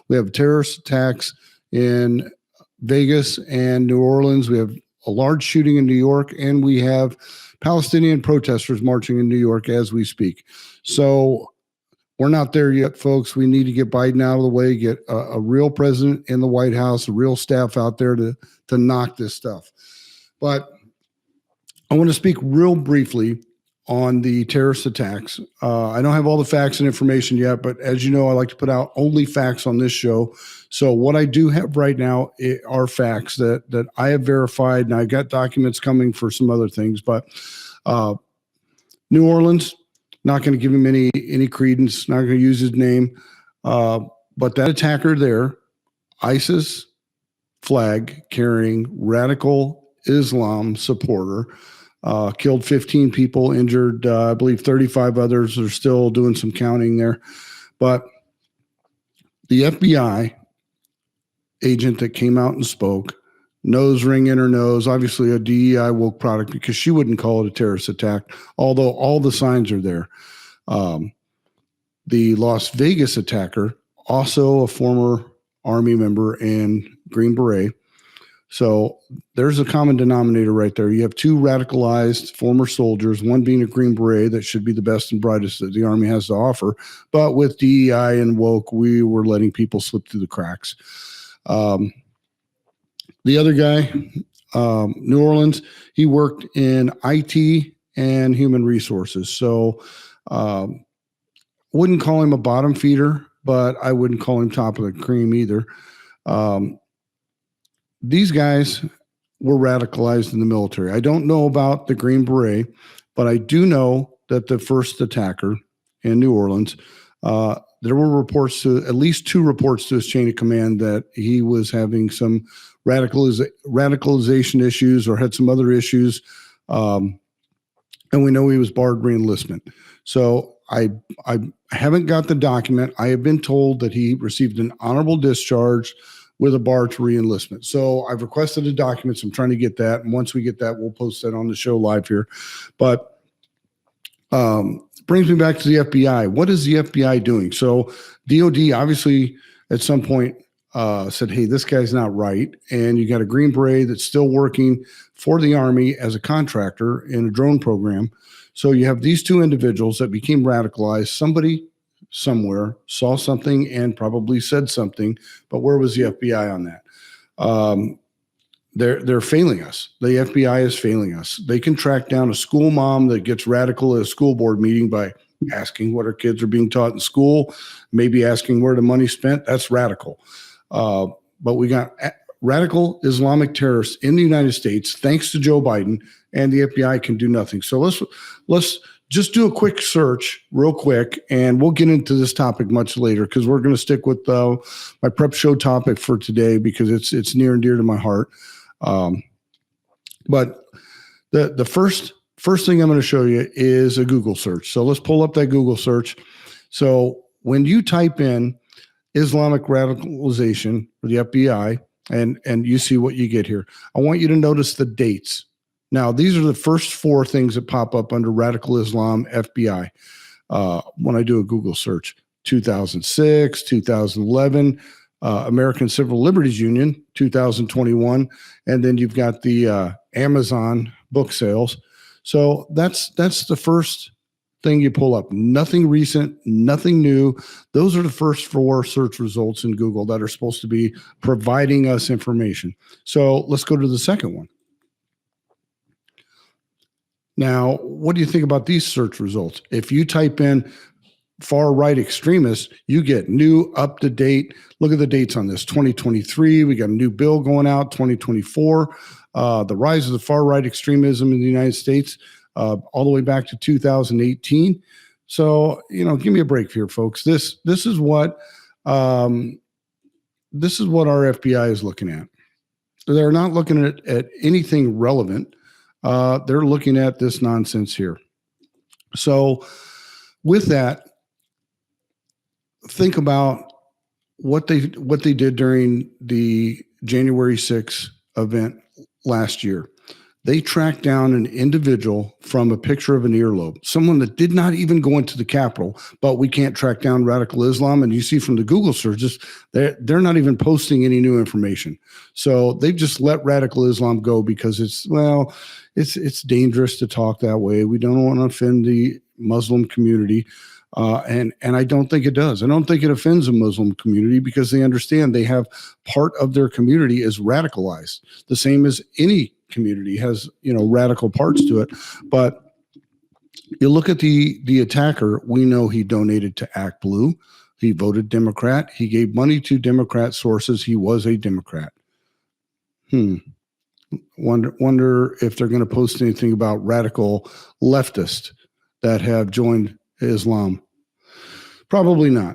We have terrorist attacks in Vegas and New Orleans. We have a large shooting in New York, and we have Palestinian protesters marching in New York as we speak. So we're not there yet, folks. We need to get Biden out of the way, get a real president in the White House, a real staff out there to knock this stuff. But I want to speak real briefly on the terrorist attacks. I don't have all the facts and information yet, but as you know, I like to put out only facts on this show. So what I do have right now are facts that I have verified, and I've got documents coming for some other things. But New Orleans, not going to give him any credence, not going to use his name. But that attacker there, ISIS flag carrying radical Islam supporter, killed 15 people, injured, I believe 35 others. Are still doing some counting there. But the FBI agent that came out and spoke, nose ring in her nose, obviously a DEI woke product, because she wouldn't call it a terrorist attack, although all the signs are there. The Las Vegas attacker, also a former Army member and Green Beret. So there's a common denominator right there. You have two radicalized former soldiers, one being a Green Beret that should be the best and brightest that the Army has to offer. But with DEI and woke, we were letting people slip through the cracks. The other guy, New Orleans, he worked in IT and human resources. So wouldn't call him a bottom feeder, but I wouldn't call him top of the cream either. These guys were radicalized in the military. I don't know about the Green Beret, but I do know that the first attacker in New Orleans, there were reports to at least 2 reports to his chain of command that he was having some radicalization issues or had some other issues. And we know he was barred reenlistment. So I haven't got the document. I have been told that he received an honorable discharge with a bar to reenlistment. So I've requested the documents. I'm trying to get that. And once we get that, we'll post that on the show live here. But brings me back to the FBI. What is the FBI doing? So DOD obviously at some point said, hey, this guy's not right. And you got a Green Beret that's still working for the Army as a contractor in a drone program. So you have these 2 individuals that became radicalized. Somebody somewhere saw something and probably said something, but where was the FBI on that? They're failing us. The FBI is failing us. They can track down a school mom that gets radical at a school board meeting by asking what her kids are being taught in school, maybe asking where the money's spent. That's radical. But we got radical Islamic terrorists in the United States, thanks to Joe Biden, and the FBI can do nothing. So let's just do a quick search real quick, and we'll get into this topic much later because we're going to stick with my prep show topic for today because it's near and dear to my heart. But the first thing I'm going to show you is a Google search. So let's pull up that Google search. So when you type in Islamic radicalization for the FBI and you see what you get here, I want you to notice the dates. Now, these are the first 4 things that pop up under Radical Islam FBI when I do a Google search. 2006, 2011, American Civil Liberties Union, 2021, and then you've got the Amazon book sales. So that's the first thing you pull up. Nothing recent, nothing new. Those are the first 4 search results in Google that are supposed to be providing us information. So let's go to the second one. Now, what do you think about these search results? If you type in far-right extremists, you get new, up-to-date. Look at the dates on this. 2023, we got a new bill going out. 2024, the rise of the far-right extremism in the United States, all the way back to 2018. So, give me a break here, folks. This is what our FBI is looking at. They're not looking at anything relevant. They're looking at this nonsense here. So with that, think about what they did during the January 6th event last year. They tracked down an individual from a picture of an earlobe, someone that did not even go into the Capitol, but we can't track down radical Islam. And you see from the Google searches, they're not even posting any new information. So they've just let radical Islam go because it's dangerous to talk that way. We don't want to offend the Muslim community. And I don't think it does. I don't think it offends the Muslim community because they understand they have part of their community is radicalized, the same as any community has, radical parts to it. But you look at the attacker, we know he donated to Act Blue. He voted Democrat. He gave money to Democrat sources. He was a Democrat. Wonder if they're going to post anything about radical leftists that have joined Islam. Probably not.